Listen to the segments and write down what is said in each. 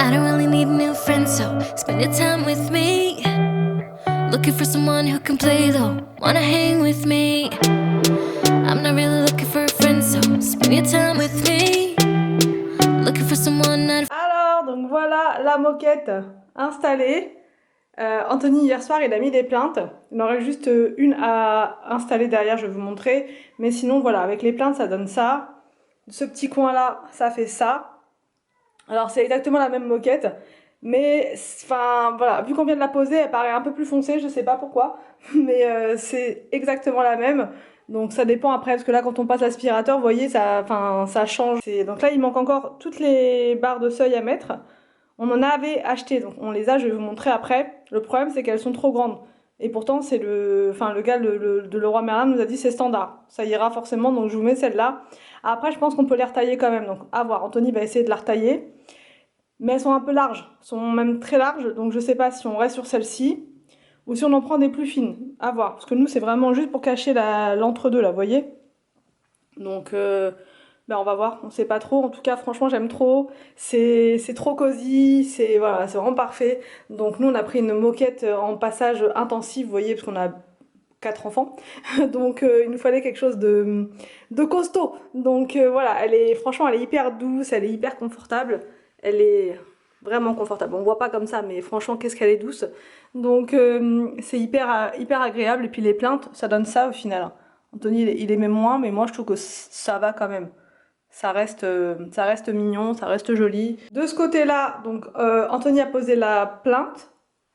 I don't really need a new friend, so spend your time with me. Looking for someone who can play though, wanna hang with me. I'm not really looking for a friend, so spend your time with me. Looking for someone not. Alors, donc voilà la moquette installée. Anthony, hier soir, il a mis des plaintes. Il en reste juste une à installer derrière, je vais vous montrer. Mais sinon, voilà, avec les plaintes, ça donne ça. Ce petit coin-là, ça fait ça. Alors, c'est exactement la même moquette. Mais, enfin, voilà, vu qu'on vient de la poser, elle paraît un peu plus foncée, je sais pas pourquoi. Mais c'est exactement la même. Donc ça dépend après, parce que là, quand on passe l'aspirateur, vous voyez, ça change. Donc là, il manque encore toutes les barres de seuil à mettre. On en avait acheté, donc on les a, je vais vous montrer après. Le problème, c'est qu'elles sont trop grandes. Et pourtant, c'est le gars de Leroy Merlin nous a dit c'est standard. Ça ira forcément, donc je vous mets celle-là. Après, je pense qu'on peut les retailler quand même, donc à voir. Anthony va essayer de la retailler. Mais elles sont un peu larges, elles sont même très larges, donc je sais pas si on reste sur celle-ci ou si on en prend des plus fines. À voir, parce que nous, c'est vraiment juste pour cacher l'entre-deux, là, vous voyez. Donc, ben on va voir, on sait pas trop. En tout cas, franchement, j'aime trop. C'est trop cosy, voilà, c'est vraiment parfait. Donc nous, on a pris une moquette en passage intensif, vous voyez, parce qu'on a 4 enfants. Donc il nous fallait quelque chose de costaud. Donc voilà, franchement, elle est hyper douce, elle est hyper confortable. Elle est vraiment confortable. On voit pas comme ça, mais franchement, qu'est-ce qu'elle est douce. Donc c'est hyper agréable. Et puis les plaintes, ça donne ça au final. Anthony, il aimait moins, mais moi, je trouve que ça va quand même. Ça reste mignon, ça reste joli. De ce côté-là, donc Anthony a posé la plainte,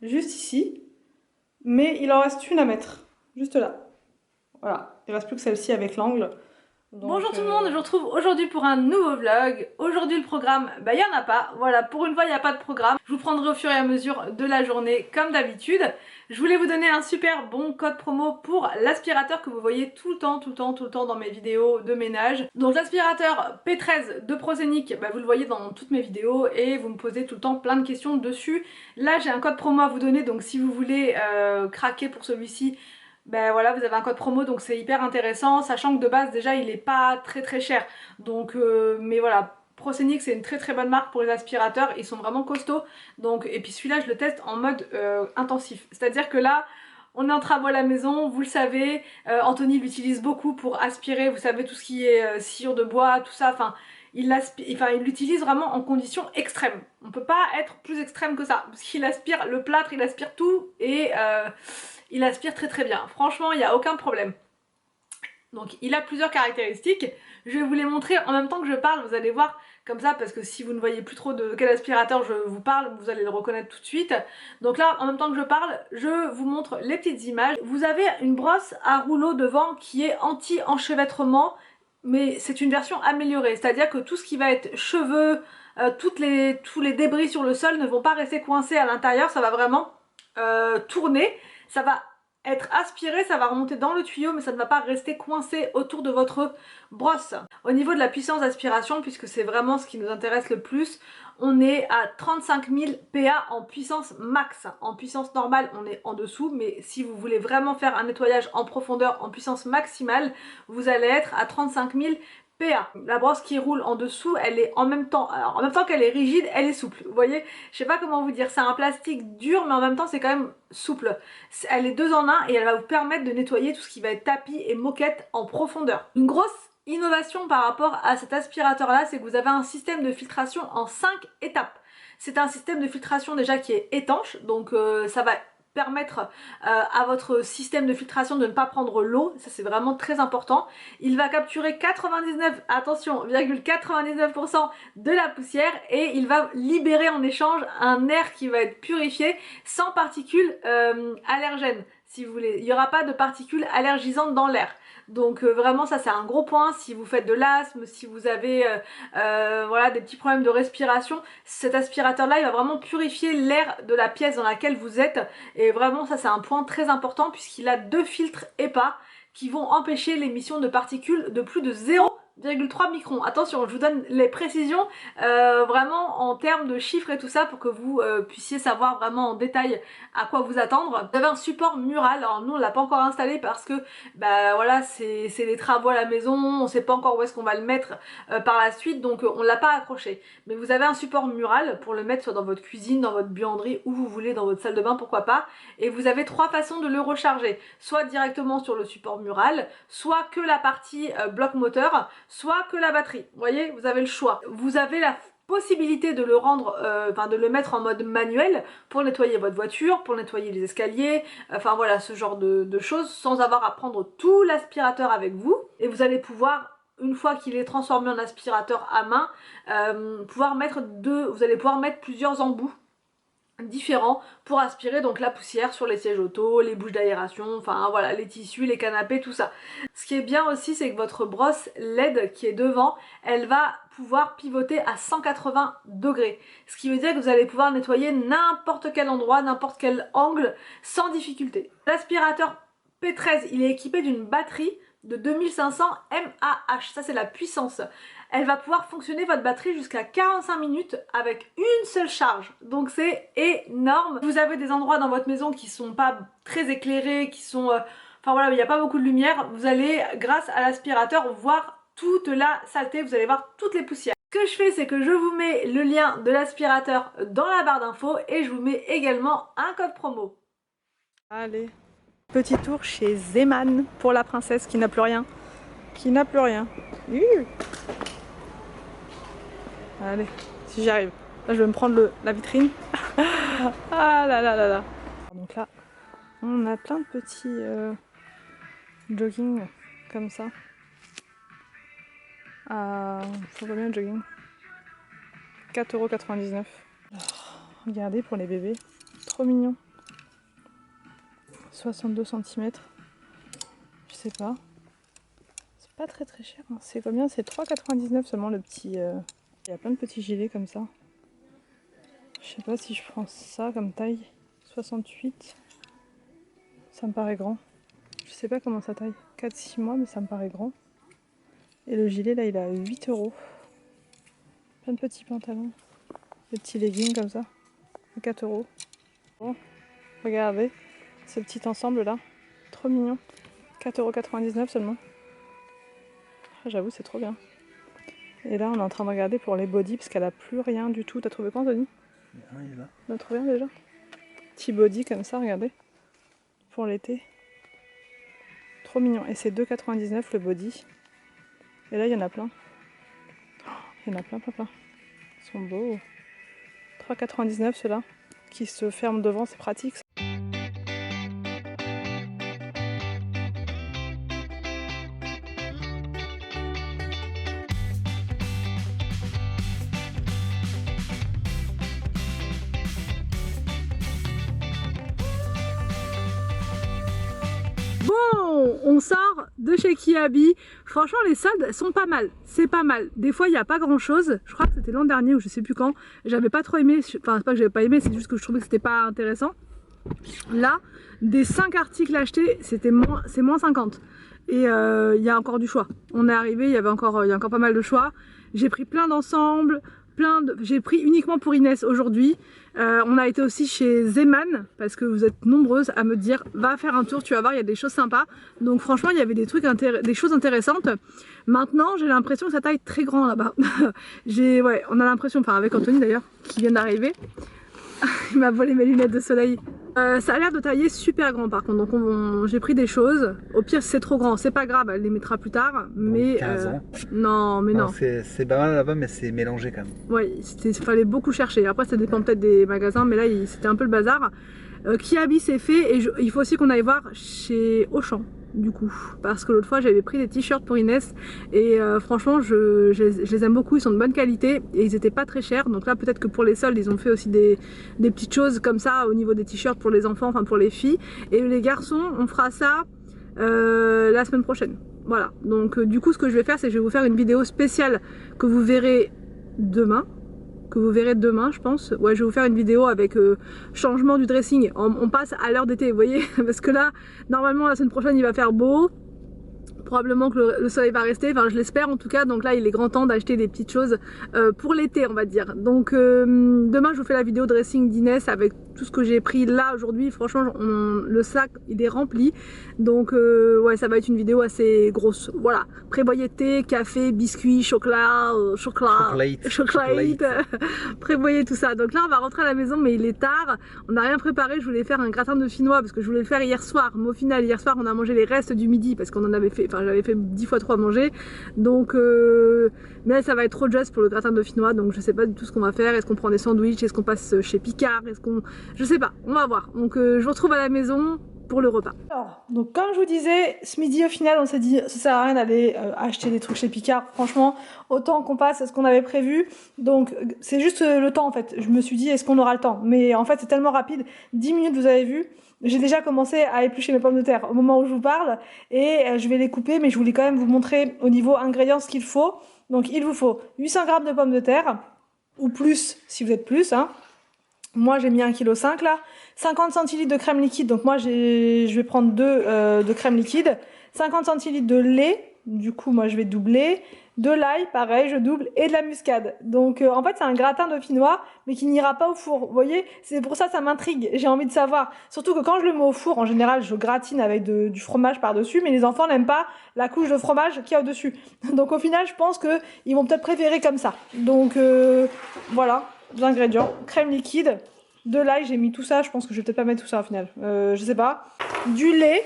juste ici. Mais il en reste une à mettre, juste là. Voilà, il reste plus que celle-ci avec l'angle. Bonjour tout le monde, je vous retrouve aujourd'hui pour un nouveau vlog. Aujourd'hui le programme, bah il n'y en a pas. Voilà, pour une fois il n'y a pas de programme. Je vous prendrai au fur et à mesure de la journée comme d'habitude. Je voulais vous donner un super bon code promo pour l'aspirateur que vous voyez tout le temps dans mes vidéos de ménage. Donc l'aspirateur P13 de Prosenic, bah, vous le voyez dans toutes mes vidéos et vous me posez tout le temps plein de questions dessus. Là j'ai un code promo à vous donner, donc si vous voulez craquer pour celui-ci, ben voilà, vous avez un code promo, donc c'est hyper intéressant, sachant que de base déjà il est pas très cher. Donc mais voilà, Prosenic c'est une très bonne marque pour les aspirateurs, ils sont vraiment costauds. Donc et puis celui-là je le teste en mode intensif, c'est à dire que là on est en travaux à la maison, vous le savez, Anthony l'utilise beaucoup pour aspirer, vous savez, tout ce qui est sciure de bois, tout ça, enfin il l'utilise vraiment en conditions extrêmes. On peut pas être plus extrême que ça, parce qu'il aspire le plâtre, il aspire tout et il aspire très bien. Franchement, il n'y a aucun problème. Donc il a plusieurs caractéristiques. Je vais vous les montrer en même temps que je parle, vous allez voir comme ça, parce que si vous ne voyez plus trop de quel aspirateur je vous parle, vous allez le reconnaître tout de suite. Donc là, en même temps que je parle, je vous montre les petites images. Vous avez une brosse à rouleau devant qui est anti-enchevêtrement, mais c'est une version améliorée, c'est-à-dire que tout ce qui va être cheveux, tous les débris sur le sol ne vont pas rester coincés à l'intérieur, ça va vraiment tourner, ça va être aspiré, ça va remonter dans le tuyau, mais ça ne va pas rester coincé autour de votre brosse. Au niveau de la puissance d'aspiration, puisque c'est vraiment ce qui nous intéresse le plus, on est à 35 000 PA en puissance max. En puissance normale, on est en dessous, mais si vous voulez vraiment faire un nettoyage en profondeur en puissance maximale, vous allez être à 35 000 PA. La brosse qui roule en dessous, elle est en même temps qu'elle est rigide, elle est souple. Vous voyez, je sais pas comment vous dire, c'est un plastique dur, mais en même temps c'est quand même souple. Elle est 2 en 1 et elle va vous permettre de nettoyer tout ce qui va être tapis et moquette en profondeur. Une grosse innovation par rapport à cet aspirateur là, c'est que vous avez un système de filtration en 5 étapes. C'est un système de filtration déjà qui est étanche, donc ça va permettre à votre système de filtration de ne pas prendre l'eau, ça c'est vraiment très important. Il va capturer 99% de la poussière et il va libérer en échange un air qui va être purifié sans particules allergènes, si vous voulez. Il n'y aura pas de particules allergisantes dans l'air. Donc vraiment ça c'est un gros point si vous faites de l'asthme, si vous avez voilà, des petits problèmes de respiration. Cet aspirateur là il va vraiment purifier l'air de la pièce dans laquelle vous êtes et vraiment ça c'est un point très important puisqu'il a 2 filtres EPA qui vont empêcher l'émission de particules de plus de 0 0,3 microns. Attention, je vous donne les précisions vraiment en termes de chiffres et tout ça pour que vous puissiez savoir vraiment en détail à quoi vous attendre. Vous avez un support mural, alors nous on l'a pas encore installé parce que bah voilà c'est les travaux à la maison, on sait pas encore où est-ce qu'on va le mettre par la suite, donc on l'a pas accroché. Mais vous avez un support mural pour le mettre soit dans votre cuisine, dans votre buanderie, où vous voulez, dans votre salle de bain, pourquoi pas. Et vous avez 3 façons de le recharger, soit directement sur le support mural, soit que la partie bloc moteur, soit que la batterie. Vous voyez, vous avez le choix. Vous avez la possibilité de le rendre, de le mettre en mode manuel pour nettoyer votre voiture, pour nettoyer les escaliers, enfin voilà ce genre de choses sans avoir à prendre tout l'aspirateur avec vous. Et vous allez pouvoir, une fois qu'il est transformé en aspirateur à main, vous allez pouvoir mettre plusieurs embouts différents pour aspirer donc la poussière sur les sièges auto, les bouches d'aération, enfin voilà, les tissus, les canapés, tout ça. Ce qui est bien aussi, c'est que votre brosse LED qui est devant, elle va pouvoir pivoter à 180 degrés. Ce qui veut dire que vous allez pouvoir nettoyer n'importe quel endroit, n'importe quel angle, sans difficulté. L'aspirateur P13, il est équipé d'une batterie de 2500 mAh, ça c'est la puissance. Elle va pouvoir fonctionner votre batterie jusqu'à 45 minutes avec une seule charge, donc c'est énorme. Vous avez des endroits dans votre maison qui sont pas très éclairés, qui sont enfin voilà, il n'y a pas beaucoup de lumière, vous allez grâce à l'aspirateur voir toute la saleté, vous allez voir toutes les poussières. Ce que je fais, c'est que je vous mets le lien de l'aspirateur dans la barre d'infos et je vous mets également un code promo. Allez, petit tour chez Zeman pour la princesse qui n'a plus rien. Qui n'a plus rien. Allez, si j'y arrive. Là, je vais me prendre la vitrine. Ah là là là là. Donc là, on a plein de petits jogging comme ça. Faut combien de jogging? 4,99 €. Regardez pour les bébés. Trop mignon. 62 cm. Je sais pas. C'est pas très cher. Hein. C'est combien? C'est 3,99 € seulement le petit. Il y a plein de petits gilets comme ça. Je sais pas si je prends ça comme taille. 68. Ça me paraît grand. Je sais pas comment ça taille. 4-6 mois, mais ça me paraît grand. Et le gilet là, il est à 8 €. Plein de petits pantalons. Des petits leggings comme ça. À 4 €. Bon, regardez ce petit ensemble là. Trop mignon. 4,99 € seulement. J'avoue, c'est trop bien. Et là, on est en train de regarder pour les body parce qu'elle a plus rien du tout. T'as trouvé quoi, Anthony? Il est là. On a trouvé un déjà? Petit body comme ça, regardez. Pour l'été. Trop mignon. Et c'est 2,99 € le body. Et là, il y en a plein. Il y en a plein. Ils sont beaux. 3,99 € ceux-là. Qui se ferment devant, c'est pratique. Bon, on sort de chez Kiabi. Franchement, les soldes sont pas mal. C'est pas mal. Des fois, il n'y a pas grand chose. Je crois que c'était l'an dernier ou je sais plus quand. J'avais pas trop aimé. Enfin, c'est pas que j'avais pas aimé, c'est juste que je trouvais que c'était pas intéressant. Là, des 5 articles achetés, c'est moins 50. Et il y a encore du choix. On est arrivé, il y a encore pas mal de choix. J'ai pris plein d'ensembles. J'ai pris uniquement pour Inès aujourd'hui. On a été aussi chez Zeman parce que vous êtes nombreuses à me dire va faire un tour, tu vas voir, il y a des choses sympas. Donc franchement, il y avait des choses intéressantes. Maintenant, j'ai l'impression que ça taille très grand là-bas. On a l'impression, enfin avec Anthony d'ailleurs, qui vient d'arriver. Il m'a volé mes lunettes de soleil. Ça a l'air de tailler super grand par contre, donc j'ai pris des choses. Au pire, si c'est trop grand, c'est pas grave, elle les mettra plus tard. Mais 15 ans. Non, mais non. C'est pas mal là-bas, mais c'est mélangé quand même. Ouais, il fallait beaucoup chercher. Après, ça dépend peut-être des magasins, mais là, c'était un peu le bazar. Kiabi, c'est fait, et il faut aussi qu'on aille voir chez Auchan. Du coup, parce que l'autre fois j'avais pris des t-shirts pour Inès et franchement je les aime beaucoup, ils sont de bonne qualité et ils étaient pas très chers, donc là peut-être que pour les soldes ils ont fait aussi des petites choses comme ça au niveau des t-shirts pour les enfants, enfin pour les filles, et les garçons on fera ça la semaine prochaine. Voilà, donc du coup ce que je vais faire c'est que je vais vous faire une vidéo spéciale que vous verrez demain. Je pense. Ouais, je vais vous faire une vidéo avec changement du dressing. On passe à l'heure d'été, vous voyez, parce que là, normalement, la semaine prochaine, il va faire beau. probablement que le soleil va rester, enfin je l'espère en tout cas, donc là il est grand temps d'acheter des petites choses pour l'été on va dire. Donc demain je vous fais la vidéo dressing d'Inès avec tout ce que j'ai pris là aujourd'hui, franchement le sac il est rempli, donc ouais ça va être une vidéo assez grosse, voilà. Prévoyez thé, café, biscuits, chocolat, prévoyez tout ça. Donc là on va rentrer à la maison mais il est tard, on n'a rien préparé, je voulais faire un gratin de finnois parce que je voulais le faire hier soir, mais au final hier soir on a mangé les restes du midi parce qu'on en avait fait, enfin j'avais fait 10 fois trop à manger, donc mais là, ça va être trop juste pour le gratin de finnois, donc je sais pas du tout ce qu'on va faire, est-ce qu'on prend des sandwichs, est-ce qu'on passe chez Picard, est-ce qu'on... je sais pas, on va voir. Donc je vous retrouve à la maison pour le repas. Alors, donc comme je vous disais, ce midi au final on s'est dit ça sert à rien d'aller acheter des trucs chez Picard, franchement autant qu'on passe à ce qu'on avait prévu, donc c'est juste le temps en fait, je me suis dit est-ce qu'on aura le temps, mais en fait c'est tellement rapide, 10 minutes vous avez vu, j'ai déjà commencé à éplucher mes pommes de terre au moment où je vous parle et je vais les couper, mais je voulais quand même vous montrer au niveau ingrédients ce qu'il faut. Donc il vous faut 800 g de pommes de terre, ou plus si vous êtes plus, hein. Moi j'ai mis 1,5 kg là, 50 centilitres de crème liquide, donc moi je vais prendre 2 de crème liquide, 50 centilitres de lait, du coup moi je vais doubler, de l'ail, pareil je double, et de la muscade. Donc en fait c'est un gratin de finnois, mais qui n'ira pas au four, vous voyez, c'est pour ça ça m'intrigue, j'ai envie de savoir, surtout que quand je le mets au four, en général je gratine avec du fromage par dessus, mais les enfants n'aiment pas la couche de fromage qu'il y a au dessus, donc au final je pense qu'ils vont peut-être préférer comme ça. Donc voilà les ingrédients, crème liquide, de l'ail, j'ai mis tout ça, je pense que je vais peut-être pas mettre tout ça au final, je sais pas, du lait,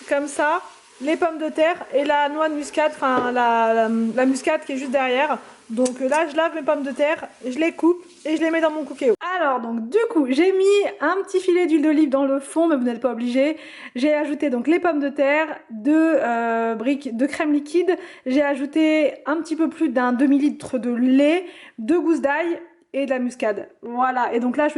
comme ça, les pommes de terre et la noix de muscade, enfin la muscade qui est juste derrière. Donc là je lave mes pommes de terre, je les coupe et je les mets dans mon cookéo. Alors donc du coup j'ai mis un petit filet d'huile d'olive dans le fond, mais vous n'êtes pas obligé. J'ai ajouté donc les pommes de terre, 2 briques de crème liquide, j'ai ajouté un petit peu plus d'un demi-litre de lait, 2 gousses d'ail et de la muscade. Voilà, et donc là je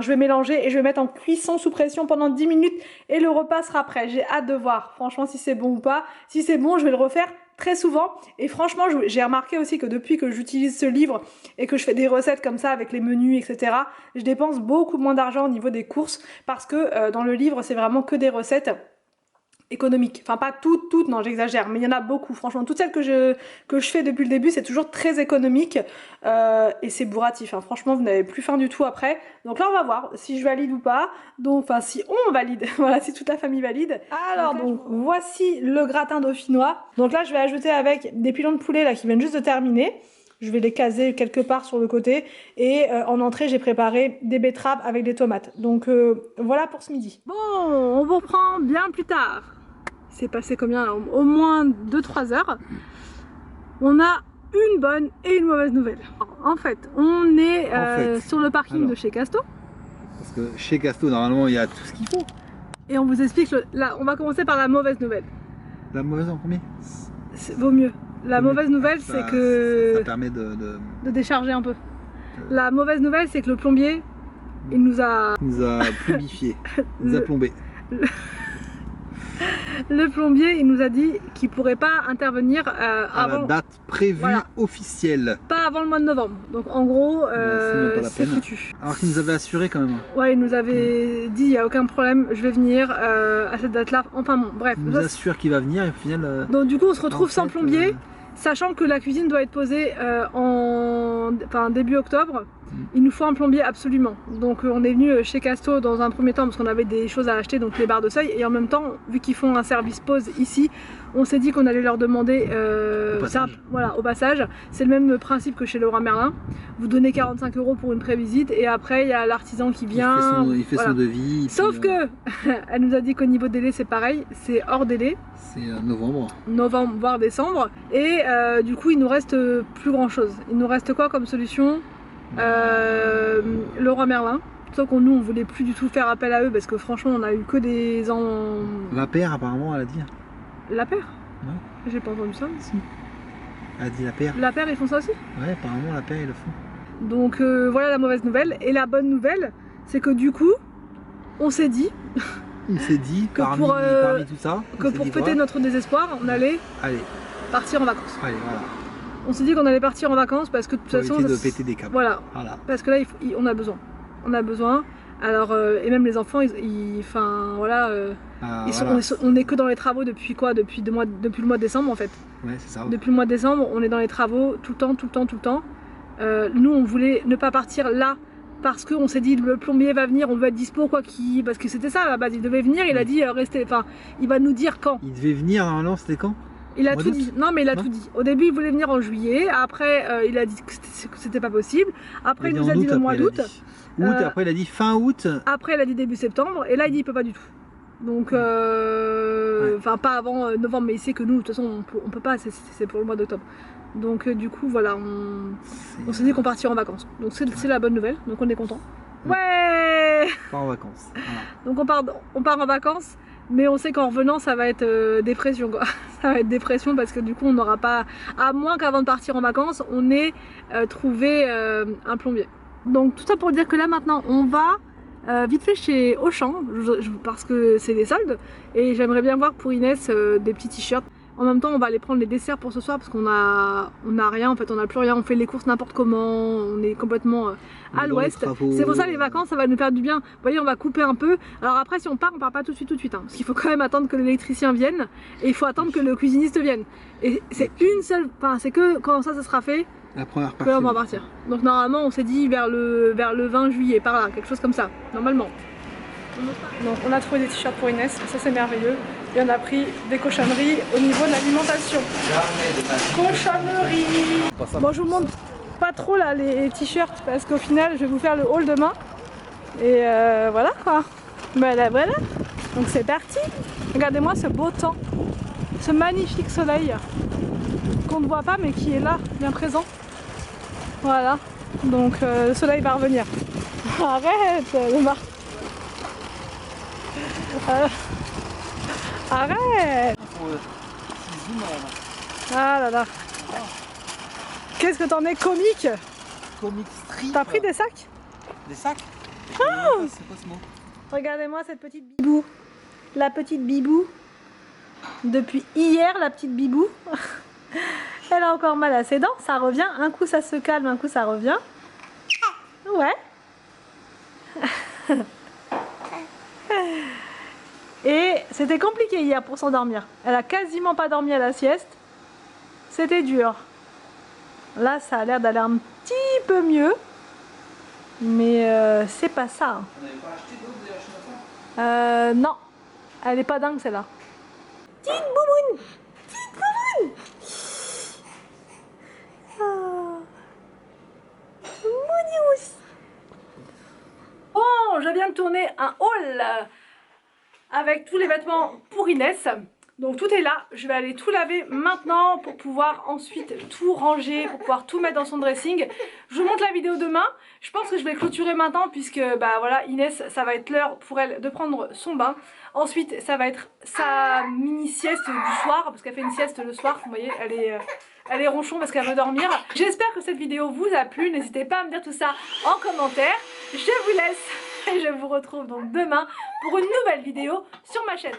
vais mélanger et je vais mettre en cuisson sous pression pendant 10 minutes et le repas sera prêt. J'ai hâte de voir franchement si c'est bon ou pas. Si c'est bon, je vais le refaire très souvent, et franchement j'ai remarqué aussi que depuis que j'utilise ce livre et que je fais des recettes comme ça avec les menus etc, je dépense beaucoup moins d'argent au niveau des courses parce que dans le livre c'est vraiment que des recettes économique, enfin pas toutes, non j'exagère, mais il y en a beaucoup, franchement toutes celles que je fais depuis le début c'est toujours très économique et c'est bourratif, hein. Franchement vous n'avez plus faim du tout après, donc là on va voir si je valide ou pas, donc enfin si on valide, voilà, si toute la famille valide. Alors donc voici le gratin dauphinois, donc là je vais ajouter avec des pilons de poulet là qui viennent juste de terminer. Je vais les caser quelque part sur le côté. Et en entrée, j'ai préparé des betteraves avec des tomates. Donc voilà pour ce midi. Bon, on vous reprend bien plus tard. C'est passé combien là? Au moins 2-3 heures. On a une bonne et une mauvaise nouvelle. En fait, on est sur le parking de chez Casto. Parce que chez Casto, normalement, il y a tout ce qu'il faut. Et on vous explique, là, on va commencer par la mauvaise nouvelle. La mauvaise en premier? Vaut mieux. La mauvaise nouvelle, c'est que... Ça permet de décharger un peu. La mauvaise nouvelle, c'est que le plombier, il nous a plombifié, il nous a plombé. Le plombier, il nous a dit qu'il pourrait pas intervenir avant... la date prévue officielle. Pas avant le mois de novembre. Donc en gros, c'est foutu. Alors qu'il nous avait assuré quand même. Ouais, il nous avait dit, il n'y a aucun problème, je vais venir à cette date-là. Enfin bon, bref. Il nous assure qu'il va venir et au final... Donc du coup, on se retrouve sans plombier. Sachant que la cuisine doit être posée début octobre, il nous faut un plombier absolument. Donc on est venu chez Casto dans un premier temps parce qu'on avait des choses à acheter, donc les barres de seuil, et en même temps, vu qu'ils font un service pause ici, on s'est dit qu'on allait leur demander au passage. C'est le même principe que chez Leroy Merlin. Vous donnez 45 € pour une prévisite et après il y a l'artisan qui vient. Il fait son devis. Sauf que elle nous a dit qu'au niveau délai c'est pareil, c'est hors délai. C'est novembre. Novembre voire décembre. Et du coup il nous reste plus grand chose. Il nous reste quoi comme solution? Leroy Merlin. Sauf que nous on voulait plus du tout faire appel à eux parce que franchement on a eu que des La paire apparemment elle a dit. La paire? Ouais. J'ai pas entendu ça. Si. Elle a dit la paire. La paire ils font ça aussi? Ouais, apparemment la paire ils le font. Donc voilà la mauvaise nouvelle. Et la bonne nouvelle, c'est que du coup, on s'est dit... On s'est dit, que parmi tout ça, que pour fêter notre désespoir, on allait partir en vacances. Allez, voilà. On s'est dit qu'on allait partir en vacances parce que de toute façon... de péter des câbles. Voilà. Parce que là, on a besoin. On a besoin. Alors, et même les enfants, On est que dans les travaux depuis quoi? Depuis le mois de décembre en fait. Ouais, c'est ça. Depuis le mois de décembre, on est dans les travaux tout le temps. Nous, on voulait ne pas partir là parce qu'on s'est dit le plombier va venir, on veut être dispo quoi qu'il... Parce que c'était ça à la base, il devait venir, il a dit restez... Enfin, il va nous dire quand. Il devait venir normalement, c'était quand? Il a tout dit. Non mais il a tout dit. Au début il voulait venir en juillet, après il a dit que c'était pas possible. Après il nous a dit le mois d'août. Après il a dit fin août. Après il a dit début septembre et là il dit il peut pas du tout. Donc enfin pas avant novembre, mais il sait que nous de toute façon on peut pas, c'est pour le mois d'octobre. Donc du coup voilà, on s'est dit qu'on partirait en vacances. Donc c'est la bonne nouvelle, donc on est content. Ouais. On part en vacances. Voilà. Donc on part en vacances. Mais on sait qu'en revenant ça va être dépression quoi. Ça va être dépression parce que du coup on n'aura pas, à moins qu'avant de partir en vacances on ait trouvé un plombier. Donc tout ça pour dire que là maintenant on va vite fait chez Auchan parce que c'est les soldes et j'aimerais bien voir pour Inès des petits t-shirts. En même temps on va aller prendre les desserts pour ce soir parce qu'on a rien en fait, on n'a plus rien, on fait les courses n'importe comment, on est complètement à l'ouest. C'est pour ça les vacances ça va nous faire du bien. Vous voyez on va couper un peu. Alors après si on part pas tout de suite hein, parce qu'il faut quand même attendre que l'électricien vienne et il faut attendre que le cuisiniste vienne. Et c'est une seule, enfin c'est que quand ça sera fait la première partie, on va partir. Donc normalement on s'est dit vers le 20 juillet par là, quelque chose comme ça, normalement. Donc on a trouvé des t-shirts pour Inès, ça c'est merveilleux. Et on a pris des cochonneries au niveau de l'alimentation. Cochonneries. Bon je vous montre pas trop là les t-shirts parce qu'au final je vais vous faire le haul demain. Et voilà quoi. Voilà. Donc c'est parti. Regardez-moi ce beau temps. Ce magnifique soleil qu'on ne voit pas mais qui est là, bien présent. Voilà. Donc le soleil va revenir. Arrête le mar... Arrête. Ah là là. Qu'est-ce que t'en es comique. Comic strip. T'as pris des sacs? Des sacs? Oh, c'est quoi ce mot? regardez-moi cette petite bibou. La petite bibou. Depuis hier la petite bibou. Elle a encore mal à ses dents. Ça revient. Un coup ça se calme, un coup ça revient. Ouais. Et c'était compliqué hier pour s'endormir. Elle a quasiment pas dormi à la sieste. C'était dur. Là, ça a l'air d'aller un petit peu mieux. Mais c'est pas ça. On n'avait pas acheté d'autres, vous avez acheté ça? Non. Elle est pas dingue celle-là. Petite bouboune. Petite bouboune. Oh. Mounious. Bon, je viens de tourner un haul avec tous les vêtements pour Inès. Donc tout est là, je vais aller tout laver maintenant pour pouvoir ensuite tout ranger, pour pouvoir tout mettre dans son dressing. Je vous montre la vidéo demain. Je pense que je vais clôturer maintenant puisque bah voilà, Inès, ça va être l'heure pour elle de prendre son bain. Ensuite ça va être sa mini sieste du soir parce qu'elle fait une sieste le soir, vous voyez, elle est ronchon parce qu'elle veut dormir. J'espère que cette vidéo vous a plu, n'hésitez pas à me dire tout ça en commentaire. Je vous laisse et je vous retrouve donc demain pour une nouvelle vidéo sur ma chaîne.